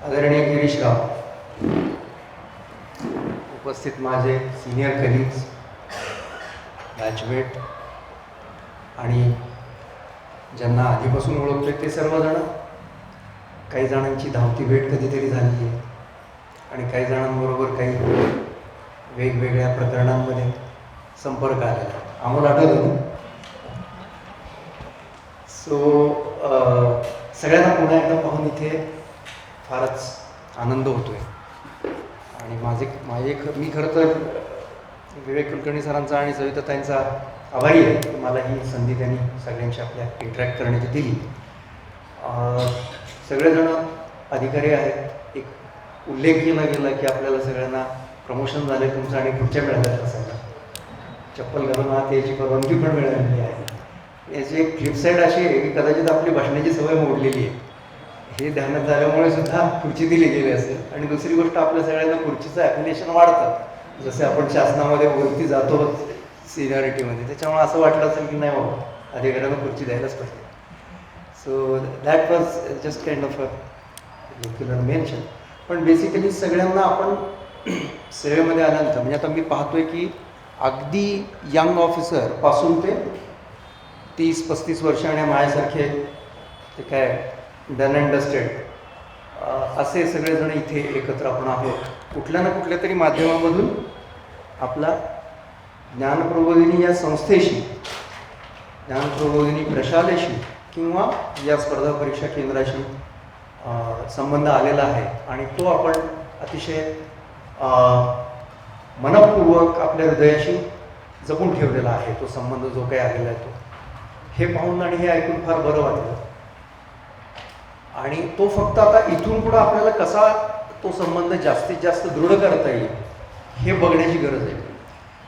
आदरणीय गिरीशराव, उपस्थित माझे सिनियर कलिग्स, बॅचमेट आणि ज्यांना आधीपासून ओळखते ते सर्वजण, काही जणांची धावती भेट कधीतरी झाली आहे आणि काही जणांबरोबर काही वेगवेगळ्या प्रकरणांमध्ये संपर्क आलेला आम्हाला आठवतं ना. सगळ्यांना पुन्हा एकदा पाहून इथे फारच आनंद होतोय आणि मी खरं तर विवेक कुलकर्णी सरांचा आणि सविताताईंचा आभारी आहे की मला ही संधी त्यांनी सगळ्यांशी आपल्या इंटरॅक्ट करण्याची दिली. सगळेजण अधिकारी आहेत. एक उल्लेख केला गेला की आपल्याला सगळ्यांना प्रमोशन झाले तुमचं आणि पुढच्या मिळाल्यात असायला चप्पल घालून आत याची परवानगी पण मिळालेली आहे. याची एक फ्लिपसाईड अशी आहे की कदाचित आपली बसण्याची सवय मोडलेली आहे हे ध्यानात झाल्यामुळे सुद्धा खुर्ची दिली गेली असेल. आणि दुसरी गोष्ट आपल्या सगळ्यांना खुर्चीचं ॲप्लिकेशन वाढतं जसे आपण शासनामध्ये वरती जातो सिनियरिटीमध्ये, त्याच्यामुळे असं वाटलं असेल की नाही बाबा अधिकाऱ्यांना खुर्ची द्यायलाच पाहिजे. So that was just kind of a regular mention. पण बेसिकली सगळ्यांना आपण सेवेमध्ये आल्यानंतर म्हणजे आता मी पाहतोय की अगदी यंग ऑफिसर पासून ते 30-35 वर्ष आणि माझ्यासारखे ते काय डन अँड डस्टेड असे सगळेजण इथे एकत्र आपण आहोत. कुठल्या ना कुठल्या तरी माध्यमामधून आपला ज्ञानप्रबोधिनी या संस्थेशी, ज्ञानप्रबोधिनी प्रशालेशी किंवा या स्पर्धा परीक्षा केंद्राशी संबंध आलेला आहे आणि तो आपण अतिशय मनपूर्वक आपल्या हृदयाशी जपून ठेवलेला आहे. तो संबंध जो काही आलेला आहे तो हे पाहून आणि हे ऐकून फार बरं वाटलं. आणि तो फक्त आता इथून पुढं आपल्याला कसा तो संबंध जास्तीत जास्त दृढ करता येईल हे बघण्याची गरज आहे.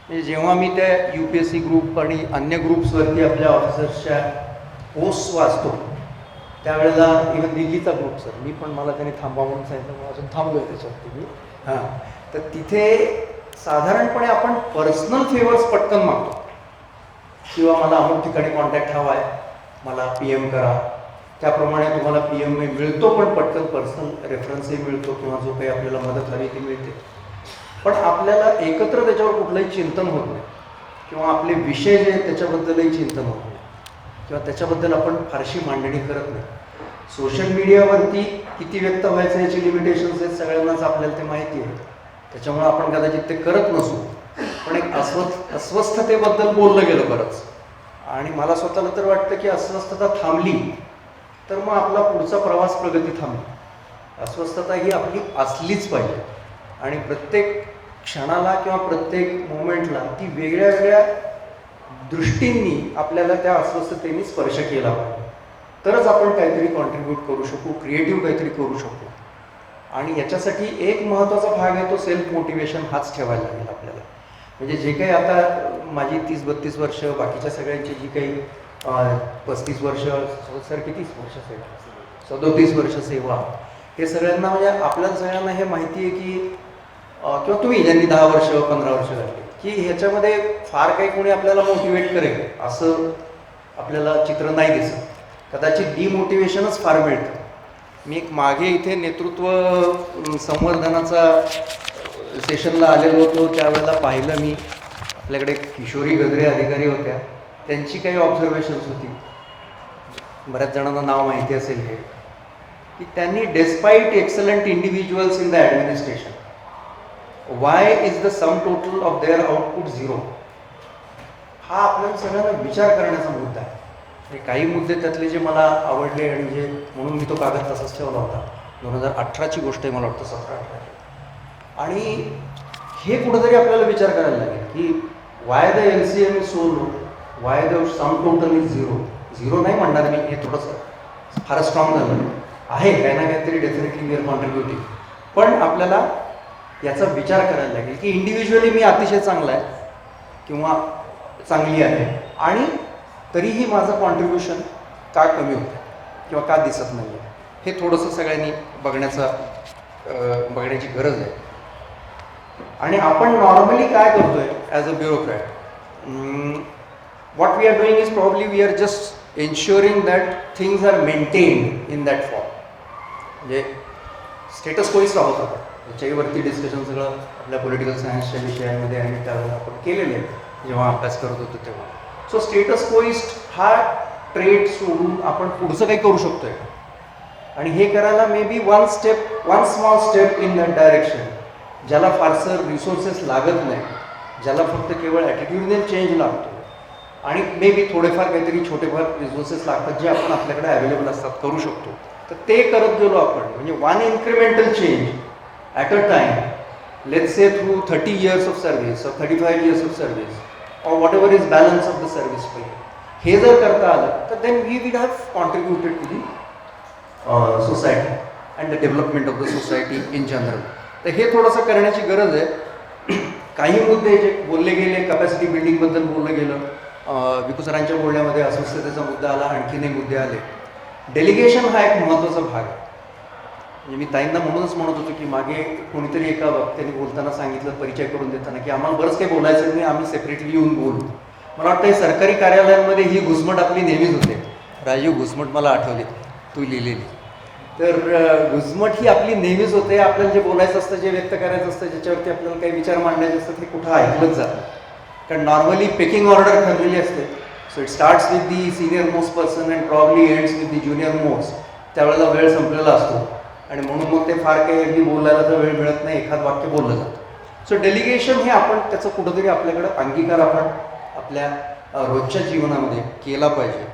म्हणजे जेव्हा मी त्या UPSC ग्रुप आणि अन्य ग्रुप्सवरती आपल्या ऑफिसर्सच्या पोस्ट वाचतो त्यावेळेला इव्हन दिल्लीचा ग्रुप सर मी पण मला त्यांनी थांबा म्हणून सांगितलं मला अजून थांबलो आहे त्याच्यावरती मी तर तिथे साधारणपणे आपण पर्सनल फेवर्स पटकन मागतो किंवा मला अमुक ठिकाणी कॉन्टॅक्ट हवा आहे, मला PM करा. त्याप्रमाणे तुम्हाला PM मिळतो पण पटकन पर्सनल रेफरन्सही मिळतो किंवा जो काही आपल्याला मदत हवी ती मिळते. पण आपल्याला एकत्र त्याच्यावर कुठलंही चिंतन होत नाही किंवा आपले विषय जे आहेत त्याच्याबद्दलही चिंतन होत नाही किंवा त्याच्याबद्दल आपण फारशी मांडणी करत नाही. सोशल मीडियावरती किती व्यक्त व्हायचं याची लिमिटेशन्स आहेत सगळ्यांनाच आपल्याला ते माहिती आहे. त्याच्यामुळे आपण कदाचित ते करत नसू. पण एक अस्वस्थतेबद्दल बोललं गेलं बरंच आणि मला स्वतःला तर वाटतं की अस्वस्थता थांबली तर मग आपला पुढचा प्रवास प्रगती थांबली. अस्वस्थता ही आपली असलीच पाहिजे आणि प्रत्येक क्षणाला किंवा प्रत्येक मोमेंटला ती वेगळ्या वेगळ्या दृष्टींनी आपल्याला त्या अस्वस्थतेने स्पर्श केला पाहिजे. तरच आपण काहीतरी कॉन्ट्रीब्यूट करू शकू, क्रिएटिव्ह काहीतरी करू शकू. आणि याच्यासाठी एक महत्त्वाचा भाग आहे तो सेल्फ मोटिवेशन हाच ठेवायला लागेल आपल्याला. म्हणजे जे काही आता माझी 30-32 वर्ष, बाकीच्या सगळ्यांची जी काही 35 वर्ष, सर किती वर्ष सेवा, 37 वर्ष सेवा, हे सगळ्यांना म्हणजे आपल्याला सगळ्यांना हे माहिती आहे की किंवा तुम्ही ज्यांनी 10 वर्ष 15 वर्ष झाली की ह्याच्यामध्ये फार काही कोणी आपल्याला मोटिवेट करेल असं आपल्याला चित्र नाही दिसत. कदाचित डिमोटिवेशनच फार मिळतं. मी एक मागे इथे नेतृत्व संवर्धनाचा सेशनला आलेलो होतो त्यावेळेला पाहिलं मी आपल्याकडे किशोरी गजरे अधिकारी होत्या. त्यांची काही ऑब्झर्वेशन्स होती, बऱ्याच जणांना नाव माहिती असेल हे, की त्यांनी despite excellent individuals in the administration why is the sum total of their output 0. हा आपल्याला सगळ्यांना विचार करण्याचा मुद्दा आहे. काही मुद्दे त्यातले जे मला आवडले आणि जे म्हणून मी तो कागद तसाच ठेवला होता. 2018ची गोष्ट आहे मला वाटतं, 17-18. आणि हे कुठंतरी आपल्याला विचार करायला लागेल की why the LCM is so low, why the sum total is 0 नाही म्हणणार मी, हे थोडंसं फार स्ट्रॉंग झालं आहे, काही ना काहीतरी डेफिनेटली वी आर कॉन्ट्रीब्युटिंग. पण आपल्याला याचा विचार करायला लागेल की इंडिव्हिज्युअली मी अतिशय चांगला आहे किंवा चांगली आहे आणि तरीही माझं कॉन्ट्रीब्युशन का कमी होतं किंवा का दिसत नाही आहे, हे थोडंसं सगळ्यांनी बघण्याची गरज आहे. आणि आपण नॉर्मली काय करतोय as a bureaucrat, what we are doing is probably we are just ensuring that things are maintained in that form. म्हणजे स्टेटस कोईच राहत होता. याच्यावरती डिस्कशन सगळं आपल्या पॉलिटिकल सायन्सच्या विषयांमध्ये आणि त्यावेळेला आपण केलेले आहे जेव्हा अभ्यास करत होतो तेव्हा. सो स्टेटस कोईस्ट हा ट्रेड सोडून आपण पुढचं काही करू शकतोय आणि हे करायला may be one small step in that direction, ज्याला फारसं रिसोर्सेस लागत नाही, ज्याला फक्त केवळ ॲटिट्यूडने चेंज लागतो आणि मे बी थोडेफार काहीतरी छोटेफार रिसोर्सेस लागतात जे आपण आपल्याकडे अवेलेबल असतात, करू शकतो. तर ते करत गेलो आपण, म्हणजे one incremental change at a time, let's say through 30 years of service or 35 years of service or whatever is balance of the service for you. हे जर करता आलं तर then we will have contributed to the society and the development of the society in general. तर हे थोडंसं करण्याची गरज आहे. काही मुद्दे जे बोलले गेले, कॅपॅसिटी बिल्डिंगबद्दल बोललं गेलं, विकू सरांच्या बोलण्यामध्ये अस्वस्थतेचा मुद्दा आला, आणखीनही मुद्दे आले. डेलिगेशन हा एक महत्त्वाचा भाग आहे. म्हणजे मी ताईंना म्हणूनच म्हणत होतो की मागे कोणीतरी एका वक्त्याने बोलताना सांगितलं, परिचय करून देताना, की आम्हाला बरंच काही बोलायचं नाही, आम्ही सेपरेटली येऊन बोलू. मला वाटतं सरकारी कार्यालयांमध्ये ही घुसमट आपली नेहमीच होते. राजीव घुसमट मला आठवली तू लिहिलेली. तर घुसमट ही आपली नेहमीच होते. आपल्याला जे बोलायचं असतं, जे व्यक्त करायचं असतं, ज्याच्यावरती आपल्याला काही विचार मांडायचे असतात, हे कुठं ऐकलंच जातं. कारण नॉर्मली पेकिंग ऑर्डर ठरलेली असते. So it starts with the senior most person and probably ends with the junior most. त्यावेळेला वेळ संपलेला असतो आणि म्हणून मग ते फार काही अगदी बोलायला तर वेळ मिळत नाही, एखाद वाक्य बोललं जातं. सो डेलिगेशन हे आपण त्याचं कुठंतरी आपल्याकडं अंगीकार आपण आपल्या रोजच्या जीवनामध्ये केला पाहिजे.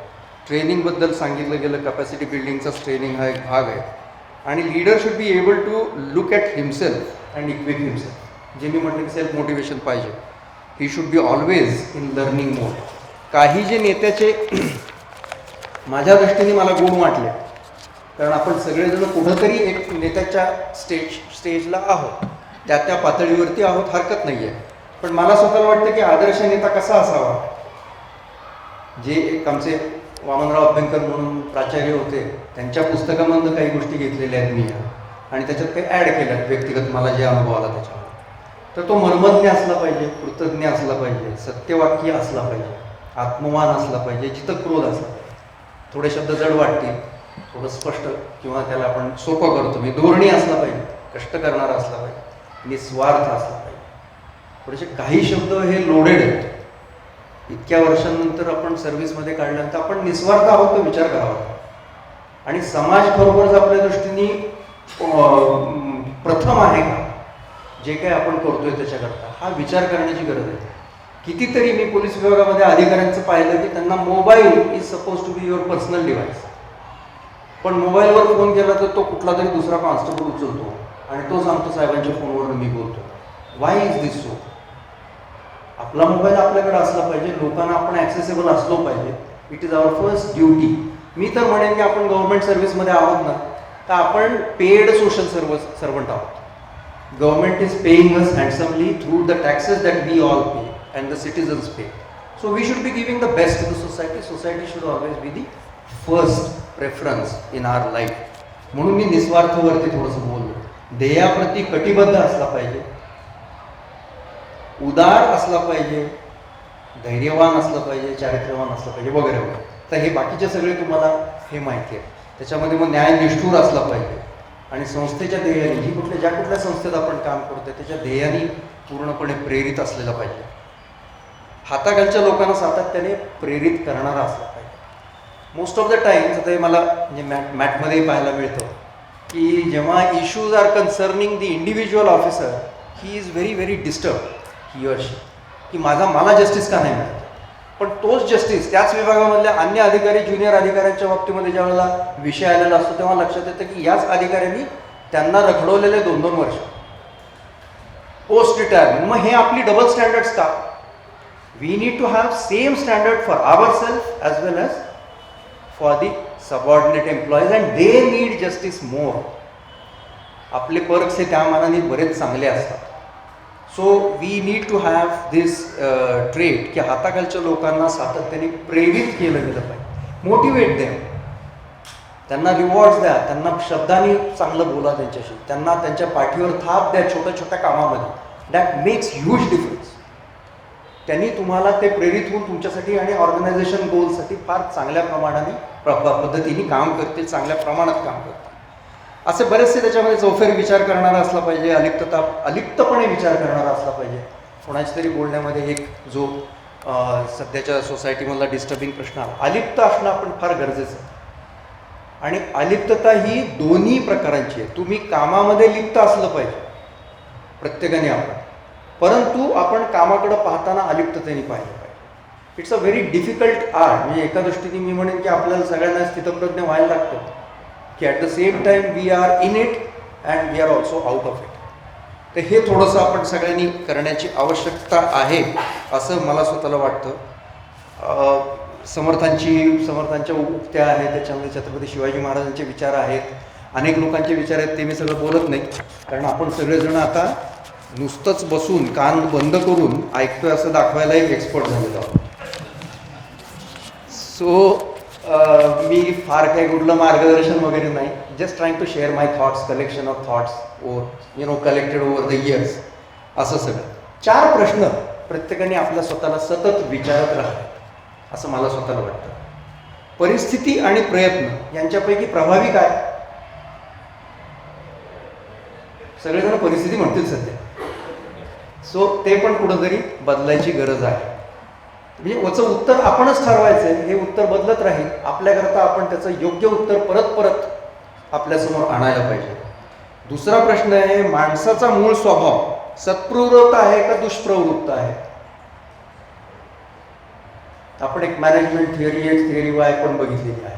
ट्रेनिंगबद्दल सांगितलं गेलं, कॅपॅसिटी बिल्डिंगचाच ट्रेनिंग हा एक भाग आहे. आणि leader should be able to look at himself and equip himself. जे मी म्हटलं की सेल्फ मोटिवेशन पाहिजे. He should be always in learning mode. काही जे नेत्याचे माझ्या दृष्टीने मला गुण वाटले, कारण आपण सगळेजण कुठंतरी एक नेत्याच्या स्टेजला आहोत, त्या पातळीवरती आहोत, हरकत नाही आहे. पण मला स्वतःला वाटतं की आदर्श नेता कसा असावा. जे एक आमचे वामनराव अभ्यंकर म्हणून प्राचार्य होते, त्यांच्या पुस्तकामधून काही गोष्टी घेतलेल्या आहेत मी आणि त्याच्यात काही ॲड केल्या व्यक्तिगत मला जे अनुभव आला त्याच्यामध्ये. तर तो मर्मज्ञ असला पाहिजे, कृतज्ञ असला पाहिजे, सत्यवाक्य असला पाहिजे, आत्मवान असला पाहिजे, जिथं क्रोध असला पाहिजे. थोडे शब्द जड वाटतील, थोडं स्पष्ट किंवा त्याला आपण सोपं करतो मी, धोरणी असला पाहिजे, कष्ट करणारा असला पाहिजे, निस्वार्थ असला पाहिजे. थोडेसे काही शब्द हे लोडेड आहेत. इतक्या वर्षांनंतर आपण सर्व्हिसमध्ये काढल्यानंतर आपण निस्वार्थ आहोत तो विचार करावा. आणि समाज खरोखरच आपल्या दृष्टीने प्रथम आहे का, जे काही आपण करतोय त्याच्याकरता, हा विचार करण्याची गरज आहे. कितीतरी मी पोलीस विभागामध्ये अधिकाऱ्यांचं पाहिलं की त्यांना mobile is supposed to be your personal device. पण मोबाईलवर फोन केला तर तो कुठला तरी दुसरा कॉन्स्टेबल उचलतो आणि तो सांगतो साहेबांच्या फोनवर मी बोलतो. Why is this so? आपला मोबाईल आपल्याकडे असला पाहिजे, लोकांना आपण ॲक्सेसिबल असलो पाहिजे. It is our first duty. मी तर म्हणेन की आपण गव्हर्नमेंट सर्व्हिसमध्ये आहोत ना, तर आपण पेड सोशल सर्वंट आहोत. Government is paying us handsomely through the taxes that we all pay and the citizens pay. So we should be giving the best to the society. Society should always be the first preference in our life. म्हणून मी निस्वार्थवरती थोडंसं बोललो. ध्येयाप्रती कटिबद्ध असला पाहिजे, उदार असला पाहिजे, धैर्यवान असलं पाहिजे, चारित्र्यवान असलं पाहिजे वगैरे वगैरे. तर हे बाकीचे सगळे तुम्हाला हे माहिती आहे. त्याच्यामध्ये मग न्यायनिष्ठूर असला पाहिजे आणि संस्थेच्या ध्येयाने, जी ज्या कुठल्या संस्थेत आपण काम करतोय त्याच्या ध्येयाने पूर्णपणे प्रेरित असलेला पाहिजे. हाताखालच्या लोकांना सातत्याने प्रेरित करणारा असला पाहिजे. मोस्ट ऑफ द टाइम्स आता हे मला म्हणजे मॅटमध्येही पाहायला मिळतं की जेव्हा issues are concerning the individual officer, he is very disturb, he or she, की मला जस्टिस का नाही मिळत. पण तोच जस्टिस त्याच विभागामधल्या अन्य अधिकारी, ज्युनियर अधिकाऱ्यांच्या बाबतीमध्ये ज्या वेळेला विषय आलेला असतो तेव्हा लक्षात येतं की याच अधिकाऱ्यांनी त्यांना रखडवलेले 2-2 वर्ष पोस्ट रिटायरमेंट. मग हे आपली डबल स्टँडर्ड्स का? We need to have same standard for our self as well as for the subordinate employees and they need justice more. आपले पर्क्स हे त्या मानाने बरेच चांगले असतात. So we need to have this trait की हाताखालच्या लोकांना सातत्याने प्रेरित केलं गेलं पाहिजे. मोटिवेट देम, त्यांना रिवॉर्ड्स द्या, त्यांना शब्दांनी चांगलं बोला त्यांच्याशी, त्यांना त्यांच्या पाठीवर थाप द्या छोट्या छोट्या कामामध्ये. That makes huge difference. त्यांनी तुम्हाला ते प्रेरित होऊन तुमच्यासाठी आणि ऑर्गनायझेशन गोलसाठी फार चांगल्या प्रमाणाने पद्धतीने काम करतील, चांगल्या प्रमाणात काम करतील. असे बरेचसे त्याच्यामध्ये चौफेर विचार करणारा असला पाहिजे, अलिप्तपणे विचार करणारा असला पाहिजे. कोणाच्या तरी बोलण्यामध्ये एक जो सध्याच्या सोसायटीमधला डिस्टर्बिंग प्रश्न आला, अलिप्त असणं आपण फार गरजेचं आहे. आणि अलिप्तता ही दोन्ही प्रकारांची आहे. तुम्ही कामामध्ये लिप्त असलं पाहिजे प्रत्येकाने आपण, परंतु आपण कामाकडे पाहताना अलिप्ततेने पाहिलं पाहिजे. It's a very difficult art. म्हणजे एका दृष्टीने मी म्हणेन की आपल्याला सगळ्यांना स्थितप्रज्ञ व्हायला लागतं की at the same time we are in it and we are also out of it. तर हे थोडंसं आपण सगळ्यांनी करण्याची आवश्यकता आहे असं मला स्वतःला वाटतं. समर्थांच्या उक्त्या आहेत, त्याच्यामध्ये छत्रपती शिवाजी महाराजांचे विचार आहेत, अनेक लोकांचे विचार आहेत. ते मी सगळं बोलत नाही, कारण आपण सगळेजण आता नुसतंच बसून कान बंद करून ऐकतोय असं दाखवायला एक एक्सपर्ट झालेलो आहोत. सो मी फार काही कुठलं मार्गदर्शन वगैरे नाही, just trying to share my thoughts, collection of thoughts collected over the years. असं सगळं 4 प्रश्न प्रत्येकाने आपल्या स्वतःला सतत विचारत राहावे असं मला स्वतःला वाटतं. परिस्थिती आणि प्रयत्न यांच्यापैकी प्रभावी काय? सगळेजण परिस्थिती म्हणतील सध्या. सो ते पण कुठंतरी बदलायची गरज आहे. म्हणजे याचं उत्तर आपणच ठरवायचं आहे. हे उत्तर बदलत राहील. आपल्याकरता आपण त्याचं योग्य उत्तर परत परत आपल्यासमोर आणायला पाहिजे. दुसरा प्रश्न आहे, माणसाचा मूळ स्वभाव सत्प्रवृत्त आहे का दुष्प्रवृत्त आहे? आपण एक मॅनेजमेंट थिअरी, एक थिअरी वाय पण बघितलेली आहे.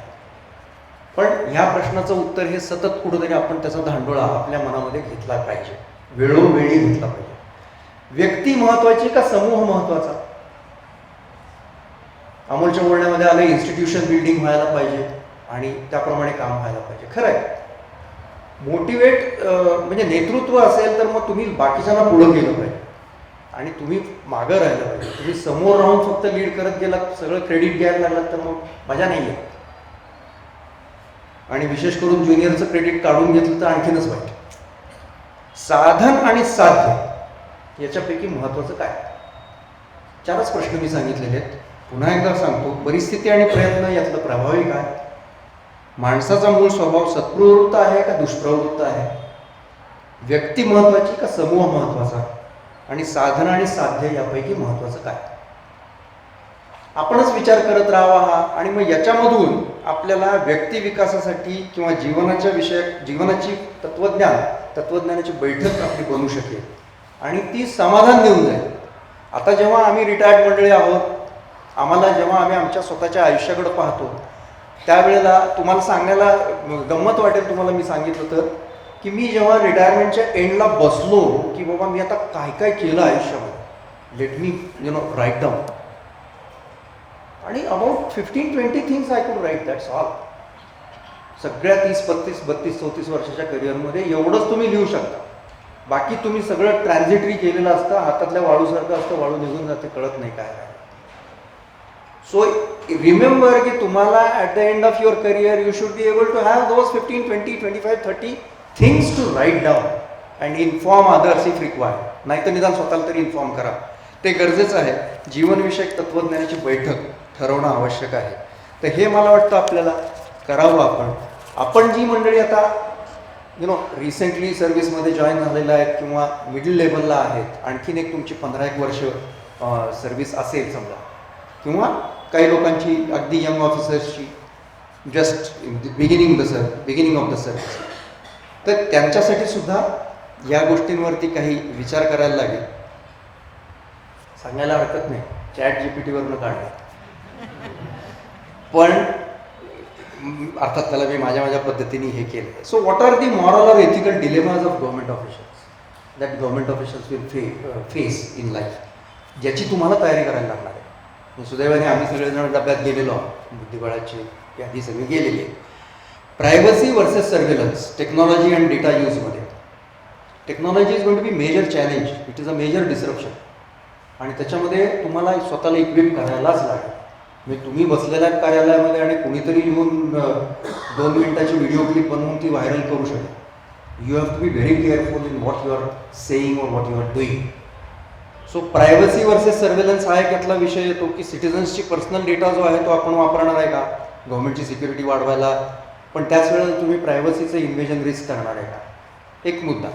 पण ह्या प्रश्नाचं उत्तर हे सतत कुठंतरी आपण त्याचा धांडोळा आपल्या मनामध्ये घेतला पाहिजे, वेळोवेळी घेतला पाहिजे. व्यक्ती महत्वाची का समूह महत्वाचा? अमोलच्या बोलण्यामध्ये आलं इन्स्टिट्यूशन बिल्डिंग व्हायला पाहिजे आणि त्याप्रमाणे काम व्हायला पाहिजे. खरं आहे. मोटिवेट म्हणजे नेतृत्व असेल तर मग तुम्ही बाकीच्यांना पुढं गेलं पाहिजे आणि तुम्ही मागं राहिलं पाहिजे. तुम्ही समोर राहून फक्त लीड करत गेलात, सगळं क्रेडिट घ्यायला लागलात तर मग मजा नाही आहे. आणि विशेष करून ज्युनियरचं क्रेडिट काढून घेतलं तर आणखीनच वाईट. साधन आणि साध्य याच्यापैकी महत्वाचं काय? 4च प्रश्न मी सांगितलेले आहेत. पुन्हा एकदा सांगतो, परिस्थिती आणि प्रयत्न यातलं प्रभावी काय? माणसाचा मूळ स्वभाव सत्प्रवृत्त आहे का दुष्प्रवृत्त आहे? व्यक्ती महत्वाची का समूह महत्वाचा? आणि साधन आणि साध्य यापैकी महत्वाचं काय? आपणच विचार करत राहावा हा. आणि मग याच्यामधून आपल्याला व्यक्ती विकासासाठी किंवा जीवनाची तत्वज्ञानाची बैठक आपली बनू शकेल आणि ती समाधान देऊन जाईल. आता जेव्हा आम्ही रिटायर्ड मंडळी आहोत, जेव्हा आम्ही आमच्या स्वतःच्या आयुष्याकडे पाहतो, त्यावेळेला तुम्हाला सांगायला गंमत वाटेल तुम्हाला मी सांगितलं तर, की मी जेव्हा रिटायरमेंटच्या एंडला बसलो की बाबा मी आता काय काय केलं आयुष्यामध्ये, लेट मी राईट डाऊन. आणि about 15-20 things I could write, that's all. सगळ्या 30-32 वर्षाच्या करिअरमध्ये एवढंच तुम्ही लिहू शकता. बाकी तुम्ही सगळं ट्रान्झिटरी केलेलं असतं, हातातल्या वाळूसारखं असतं, वाळू निघून जाते, कळत नाही काय. सो रिमेंबर की तुम्हाला at the end of your career you should be able to have those 15, 20, 25, 30 things to write down and inform others if required. नाहीतर निदान स्वतःला तरी इन्फॉर्म करा. ते गरजेचं आहे. जीवनविषयक तत्वज्ञानाची बैठक ठरवणं आवश्यक आहे. तर हे मला वाटतं आपल्याला करावं. आपण जी मंडळी आता रिसेंटली सर्व्हिसमध्ये जॉईन झालेलं आहेत किंवा मिडल लेवलला आहेत, आणखीन एक तुमची 15-1 वर्ष सर्व्हिस असेल समजा, किंवा काही लोकांची अगदी यंग ऑफिसर्सची just beginning of the service, तर त्यांच्यासाठी सुद्धा या गोष्टींवरती काही विचार करायला लागेल. सांगायला हरकत नाही, ChatGPTवरनं काढलं, पण अर्थात त्याला मी माझ्या पद्धतीने हे केलं. So what are the moral or ethical dilemmas of government officials that government officials will face in life, ज्याची तुम्हाला तयारी करायला लागणार आहे. सुदैवाने आम्ही सगळेजण डब्यात गेलेलो आहोत, बुद्धिबळाची यादी सगळी गेलेली आहे. Privacy versus surveillance, technology and data यूजमध्ये. Technology is going to be major challenge, it is a major disruption. आणि त्याच्यामध्ये तुम्हाला स्वतःला इक्विप करायलाच लागेल. म्हणजे तुम्ही बसलेल्या कार्यालयामध्ये आणि कुणीतरी येऊन 2 मिनिटाची व्हिडिओ क्लिप बनवून ती व्हायरल करू शकेल. You have to be very careful in what you are saying or what you are doing. So privacy versus surveillance हा एक यातला विषय येतो की सिटिझन्सची पर्सनल डेटा जो आहे तो आपण वापरणार आहे का गव्हर्नमेंटची सिक्युरिटी वाढवायला, पण त्याच वेळेला तुम्ही प्रायव्हसीचं इन्व्हेजन रिस्क करणार आहे का? एक मुद्दा.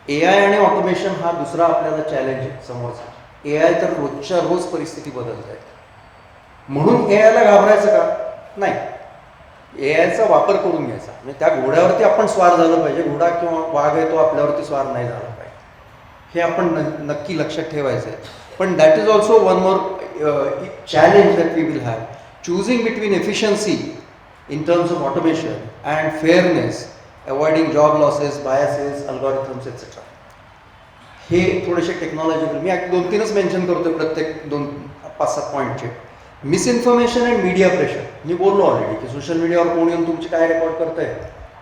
AI आणि ऑटोमेशन हा दुसरा आपल्याला चॅलेंज आहे समोरचा. AI तर रोजच्या रोज परिस्थिती बदलत आहे, म्हणून AIला घाबरायचं का? नाही. AIचा वापर करून घ्यायचा, म्हणजे त्या घोड्यावरती आपण स्वार झालं पाहिजे. घोडा किंवा वाघ आहे तो आपल्यावरती स्वार नाही झाला पाहिजे, हे आपण नक्की लक्षात ठेवायचं आहे. पण that is also one more challenge that we will have. Choosing between efficiency in terms of automation and fairness, avoiding job losses, biases, algorithms, etc. हे थोडेसे टेक्नॉलॉजिकल, मी 2-3च मेन्शन करतोय प्रत्येक 5-7 पॉईंटचे. Misinformation and media pressure. मी बोललो already की social मीडियावर कोण येऊन तुमची काय रेकॉर्ड करतंय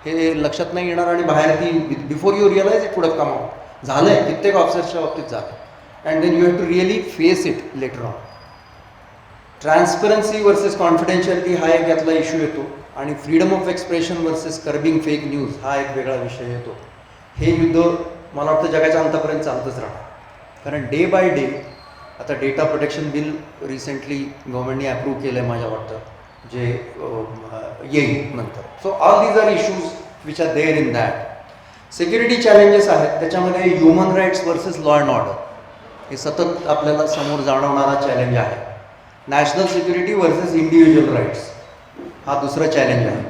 हे लक्षात नाही येणार आणि बाहेर ती before you realize it would have come out. झालंय, कित्येक ऑफिसर्सच्या बाबतीत झालं. And then you have to really face it later on. Transparency versus confidentiality हा एक यातला इश्यू येतो, आणि freedom of expression versus curbing fake news हा एक वेगळा विषय येतो. हे युद्ध मला वाटतं जगाच्या अंतापर्यंत चालतच राहणार, कारण डे बाय डे आता डेटा प्रोटेक्शन बिल रिसेंटली गव्हर्नमेंटने अप्रूव्ह केलं आहे माझ्या वाटतं, जे येईल नंतर. So all these are issues which are there in that. Security challenges आहेत, त्याच्यामध्ये human rights versus law and order हे सतत आपल्याला समोर जाणवणारा चॅलेंज आहे. National security versus individual rights हा दुसरा चॅलेंज आहे.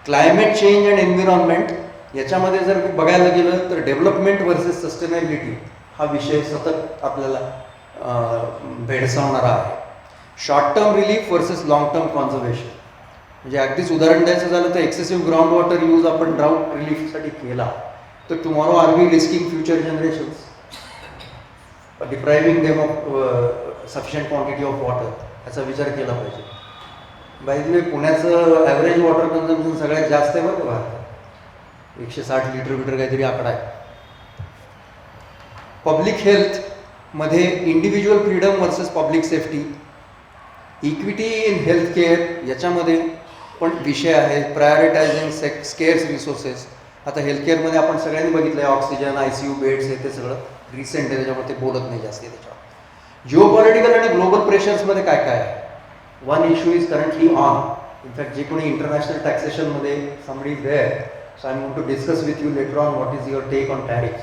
क्लायमेट चेंज अँड एन्व्हायरमेंट याच्यामध्ये जर बघायला गेलं तर डेव्हलपमेंट वर्सेस सस्टेनेबिलिटी हा विषय सतत आपल्याला भेडसावणारा आहे. Short term relief versus long term conservation, म्हणजे अगदीच उदाहरण द्यायचं झालं तर एक्सेसिव्ह ग्राउंड वॉटर यूज आपण ड्राऊट रिलीफसाठी केला तर tomorrow are we risking future generations, depriving them of sufficient quantity of water, याचा विचार केला पाहिजे. बाय द वे पुण्याचं ॲव्हरेज वॉटर कन्झम्पशन सगळ्यात जास्त आहे बरं का भारतात, 160 लिटर काहीतरी आकडा आहे. पब्लिक हेल्थमध्ये individual freedom versus public safety, equity in health care याच्यामध्ये पण विषय आहे. Prioritising scarce resources. आता हेल्थकेअरमध्ये आपण सगळ्यांनी बघितलं आहे ऑक्सिजन, ICU बेड्स हे ते सगळं रिसेंट आहे, त्याच्यामुळे ते बोलत नाही जास्त त्याच्यावर. जिओ पॉलिटिकल आणि ग्लोबल प्रेशर्समध्ये काय काय आहे. One issue is currently on. In fact जे कोणी इंटरनॅशनल टॅक्सेशनमध्ये somebody is there, so I am going to discuss with you later on what is your take on tariffs.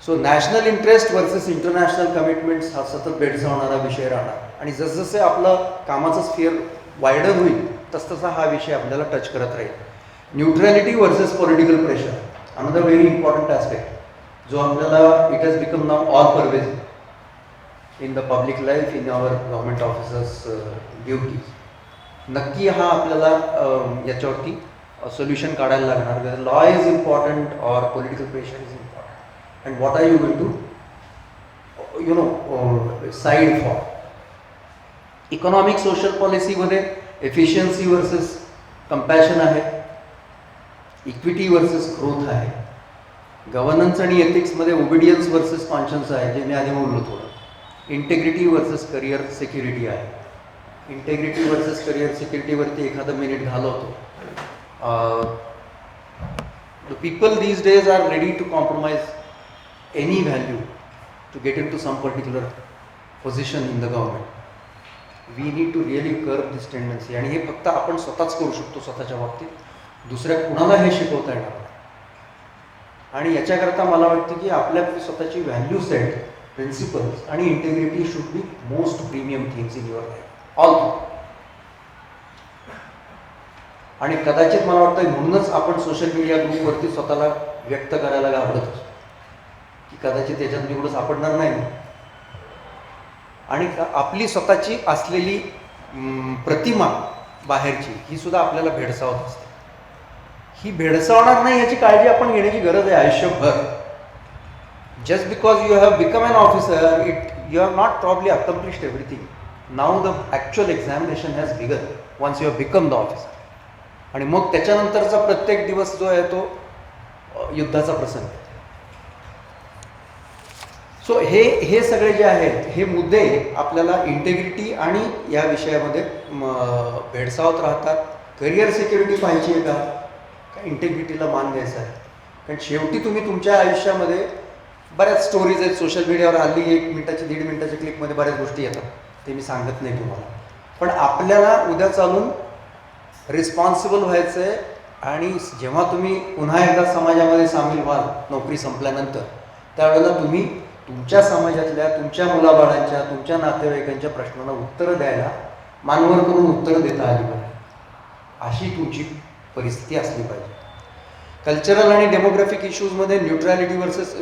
So national interest versus international commitments हा सतत भेडसावणारा विषय राहणार, आणि जसजसे आपलं कामाचं स्फिअर वायडर होईल तसतसा हा विषय आपल्याला टच करत राहील. Neutrality versus political pressure, another very important aspect जो आपल्याला it has become now all pervasive in the public life, in our government officers duties. नक्की हा आपल्याला याच्यावरती सोल्युशन काढायला लागणार. Whether law is important or political pressure is important, and what are you going to side for. Economic social पॉलिसीमध्ये efficiency versus compassion आहे, equity versus growth आहे. Governance आणि एथिक्समध्ये ओबिडियन्स वर्सेस कॉन्शन्स आहे, जे मी आधी बोललो थोडं. इंटेग्रिटी वर्सेस करिअर सिक्युरिटी आहे. इंटेग्रिटी वर्सेस करिअर सिक्युरिटीवरती एखादं मिनिट घालवतो. The people these days are ready to compromise any value to get into some particular position in the government. We need to really curb this tendency, आणि हे फक्त आपण स्वतःच करू शकतो स्वतःच्या बाबतीत, दुसऱ्या कुणाला हे शिकवता येणार नाही. आणि याच्याकरता मला वाटतं की आपल्या स्वतःची व्हॅल्यू सेट, प्रिन्सिपल्स आणि integrity should be most premium things in your life all. आणि कदाचित मला वाटतं म्हणूनच आपण सोशल मीडिया ग्रुपवरती स्वतःला व्यक्त करायला घाबरत असतो की कदाचित त्याच्यात निवडून सापडणार नाही, आणि आपली स्वतःची असलेली प्रतिमा बाहेरची ही सुद्धा आपल्याला भेडसावत असते. ही भेडसावणार नाही याची काळजी आपण घेण्याची गरज आहे आयुष्यभर. Just because you have become an officer, you have not probably accomplished everything. Now the actual examination has begun once you have become the officer. आणि मग त्याच्यानंतरचा प्रत्येक दिवस जो आहे तो युद्धाचा प्रसंग. सो हे सगळे जे आहेत हे मुद्दे आपल्याला इंटेग्रिटी आणि या विषयामध्ये भेडसावत राहतात. करिअर सिक्युरिटी पाहिजे आहे का इंटेग्रिटीला मान द्यायचा आहे. कारण शेवटी तुम्ही तुमच्या आयुष्यामध्ये बऱ्याच स्टोरीज आहेत सोशल मीडियावर. हल्ली 1 मिनिटाची 1.5 मिनिटाच्या क्लिकमध्ये बऱ्याच गोष्टी येतात, ते मी सांगत नाही तुम्हाला. पण आपल्याला उद्या चालून रिस्पॉन्सिबल व्हायचं आहे. आणि जेव्हा तुम्ही पुन्हा एकदा समाजामध्ये सामील व्हाल नोकरी संपल्यानंतर, त्यावेळेला तुम्ही तुमच्या समाजातल्या, तुमच्या मुलाबाळांच्या, तुमच्या नातेवाईकांच्या प्रश्नांना उत्तरं द्यायला, मानवर करून उत्तरं देता आली पाहिजे, अशी तुमची परिस्थिती असली पाहिजे. कल्चरल आणि डेमोग्राफिक इश्यूजमध्ये न्यूट्रॅलिटी वर्सेस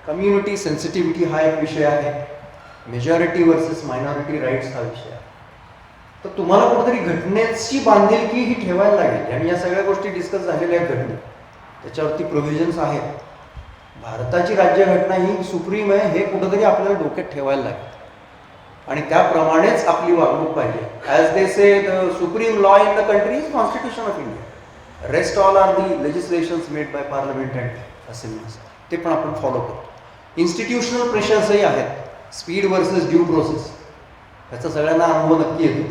कम्युनिटी सेन्सिटिव्हिटी हा एक विषय आहे. मेजॉरिटी वर्सेस मायनॉरिटी राईट्स हा विषय आहे. तर तुम्हाला कुठेतरी घटनेची बांधिलकी ही ठेवायला लागेल. आणि या सगळ्या गोष्टी डिस्कस झालेल्या आहेत घटनेत, त्याच्यावरती प्रोव्हिजन्स आहेत. भारताची राज्यघटना ही सुप्रीम आहे हे कुठंतरी आपल्याला डोक्यात ठेवायला लागेल. आणि त्याप्रमाणेच आपली वागणूक पाहिजे. As they say the supreme law in the country is constitution of India. Rest all are the legislations made by parliament and assemblies. ते पण आपण फॉलो करतो. इन्स्टिट्यूशनल प्रेशर्सही आहेत. स्पीड वर्सेस ड्यू प्रोसेस, याचा सगळ्यांना अनुभव नक्की येतो.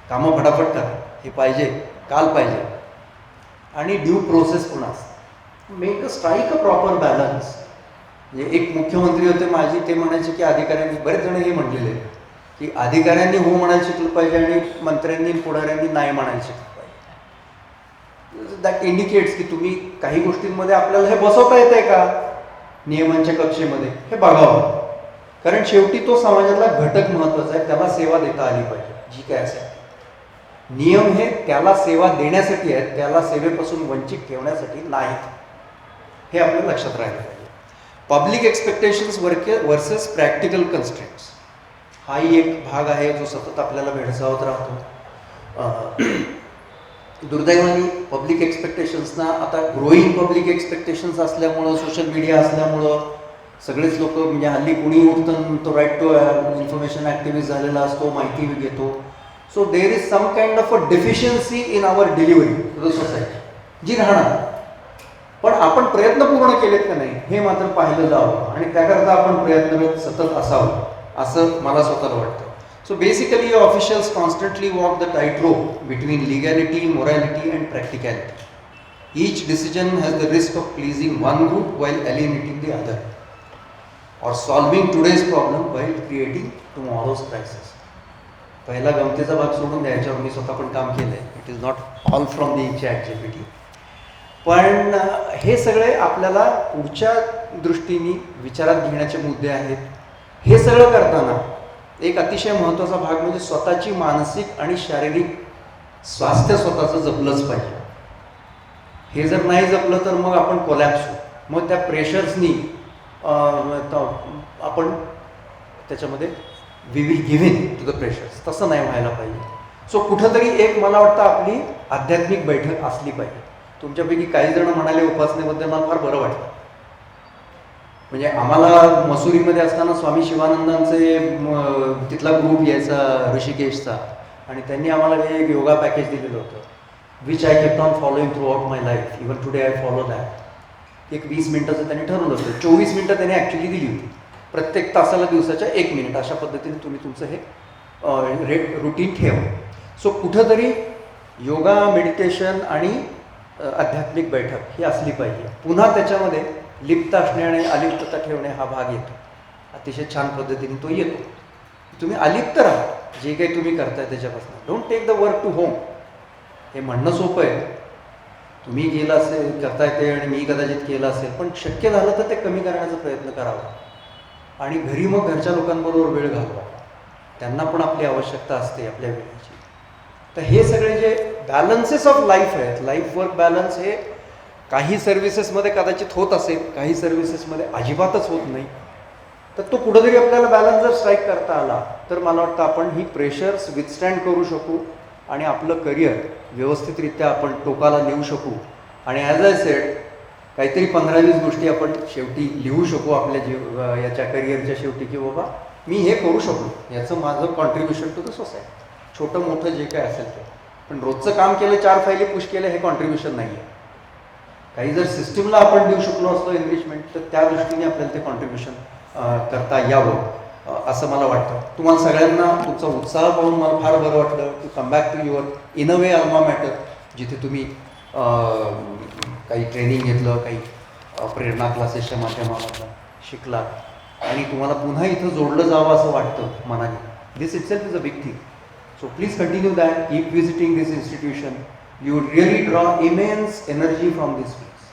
कामं फटाफट करा, हे पाहिजे, काल पाहिजे. आणि ड्यू प्रोसेस पण असते. Make a strike a proper balance. म्हणजे एक मुख्यमंत्री होते माझी, ते म्हणायचे की अधिकाऱ्यांनी, बरेच जण हे म्हटलेले की अधिकाऱ्यांनी हो म्हणायला शिकलं पाहिजे आणि मंत्र्यांनी पुढाऱ्यांनी नाही म्हणायला शिकलं पाहिजे. दॅट इंडिकेट्स की तुम्ही काही गोष्टींमध्ये आपल्याला हे बसवता येतंय का नियमांच्या कक्षेमध्ये, हे बघावं. कारण शेवटी तो समाजातला घटक महत्वाचा आहे, त्याला सेवा देता आली पाहिजे जी काय असेल. नियम हे त्याला सेवा देण्यासाठी आहेत, त्याला सेवेपासून वंचित ठेवण्यासाठी नाहीत, हे आपल्या लक्षात राहिलं पाहिजे. Public expectations versus practical constraints हाही एक भाग आहे जो सतत आपल्याला भेडसावत राहतो. दुर्दैवाने पब्लिक एक्सपेक्टेशन्सना आता ग्रोईंग पब्लिक एक्सपेक्टेशन्स असल्यामुळं, सोशल मीडिया असल्यामुळं सगळेच लोक, म्हणजे हल्ली कुणी उठतं तो राईट टू इन्फॉर्मेशन ॲक्टिव्हिस्ट झालेला असतो, माहिती घेतो. So there is some kind of a deficiency in our delivery to the society जी राहणार. पण आपण प्रयत्न पूर्ण केलेत का नाही हे मात्र पाहिलं जावं आणि त्याकरता आपण प्रयत्नरत सतत असावं असं मला स्वतःला वाटतं. So basically officials constantly walk the tightrope between legality, morality and practicality. Each decision has the risk of pleasing one group while alienating the other, or solving today's problem while creating tomorrow's crisis. पहिला गमतीचा भाग सोडून द्यायच्यावर मी स्वतः पण काम केलं आहे. It is not all from the ChatGPT. पण हे सगळे आपल्याला पुढच्या दृष्टीने विचारात घेण्याचे मुद्दे आहेत. हे सगळं करताना एक अतिशय महत्त्वाचा भाग म्हणजे स्वतःची मानसिक आणि शारीरिक स्वास्थ्य स्वतःचं जपलंच पाहिजे. हे जर नाही जपलं तर मग आपण कोलॅप्स होऊ. मग त्या प्रेशर्सनी आपण त्याच्यामध्ये we will give in to the pressures. तसं नाही व्हायला पाहिजे. सो कुठंतरी एक मला वाटतं आपली आध्यात्मिक बैठक असली पाहिजे. तुमच्यापैकी काही जण म्हणाले उपासनेबद्दल, मला फार बरं वाटलं. म्हणजे आम्हाला मसुरीमध्ये असताना स्वामी शिवानंदांचे तिथला ग्रुप यायचा ऋषिकेशचा, आणि त्यांनी आम्हाला एक योगा पॅकेज दिलेलं होतं, which I kept on following through out my life. Even today I follow that. एक 20 मिनिटाचं त्यांनी ठरवलं होतं. 24 मिनिटं त्यांनी ॲक्च्युली दिली होती. प्रत्येक तासाला दिवसाच्या 1 मिनिट अशा पद्धतीने तुम्ही तुमचं हे रुटीन ठेवा. सो कुठंतरी योगा, मेडिटेशन आणि आध्यात्मिक बैठक ही असली पाहिजे. पुन्हा त्याच्यामध्ये लिप्त असणे आणि अलिप्तता ठेवणे हा भाग येतो. अतिशय छान पद्धतीने तो येतो. तुम्ही अलिप्त राहा जे काही तुम्ही करताय त्याच्यापासून. Don't take the work to home. हे म्हणणं सोपं आहे, तुम्ही केलं असेल, करता येते आणि मी कदाचित केलं असेल, पण शक्य झालं तर ते कमी करण्याचा प्रयत्न करावा. आणि घरी मग घरच्या लोकांबरोबर वेळ घालवा. त्यांना पण आपली आवश्यकता असते आपल्या वेळेची. तर हे सगळे जे बॅलन्सेस ऑफ लाईफ आहेत, लाईफ वर्क बॅलन्स, हे काही सर्व्हिसेसमध्ये कदाचित होत असेल, काही सर्व्हिसेसमध्ये अजिबातच होत नाही. तर तो कुठंतरी आपल्याला बॅलन्स जर स्ट्राईक करता आला तर मला वाटतं आपण ही प्रेशर्स विथस्टँड करू शकू आणि आपलं करिअर व्यवस्थितरित्या आपण टोकाला नेऊ शकू. आणि ॲज आय सेड, काहीतरी 15-20 गोष्टी आपण शेवटी लिहू शकू आपल्या याच्या करिअरच्या शेवटी, की बाबा मी हे करू शकलो, याचं माझं कॉन्ट्रीब्युशन टू द सोसायटी. छोटं मोठं जे काय असेल ते. पण रोजचं काम केलं, 4 फायली पुश केलं, हे कॉन्ट्रीब्युशन नाही आहे. काही जर सिस्टीमला आपण देऊ शकलो असतो एनरिचमेंट, तर त्या दृष्टीने आपल्याला ते कॉन्ट्रीब्युशन करता यावं असं मला वाटतं. तुम्हाला सगळ्यांना तुमचा उत्साह पाहून मला फार बरं वाटलं. To come back to your in a way alma mater, जिथे तुम्ही काही ट्रेनिंग घेतलं, काही प्रेरणा क्लासेसच्या माध्यमातून शिकलात आणि तुम्हाला पुन्हा इथं जोडलं जावं असं वाटतं मनाने. This itself is a big thing. So please continue that, keep visiting this institution. You would really draw immense energy from this place.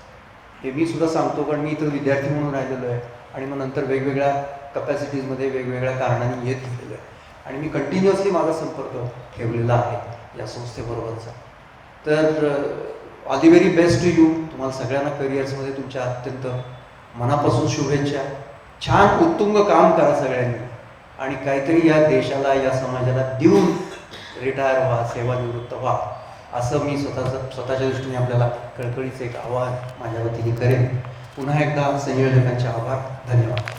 हे मी सुद्धा सांगतो, कारण मी इथं विद्यार्थी म्हणून राहिलेलो आहे आणि मग नंतर वेगवेगळ्या कपॅसिटीजमध्ये वेगवेगळ्या कारणाने येत गेलेलो आहे आणि मी कंटिन्युअसली माझा संपर्क ठेवलेला आहे या संस्थेबरोबरचा. तर all the very best to you. तुम्हाला सगळ्यांना करिअर्समध्ये तुमच्या अत्यंत मनापासून शुभेच्छा. छान उत्तुंग काम करा सगळ्यांनी आणि काहीतरी या देशाला या समाजाला देऊन रिटायर व्हा, सेवानिवृत्त व्हा, असं मी स्वतःच्या दृष्टीने आपल्याला कळकळीचं एक आवाहन माझ्या वतीने करेन. पुन्हा एकदा संयोजकांचे आभार. धन्यवाद.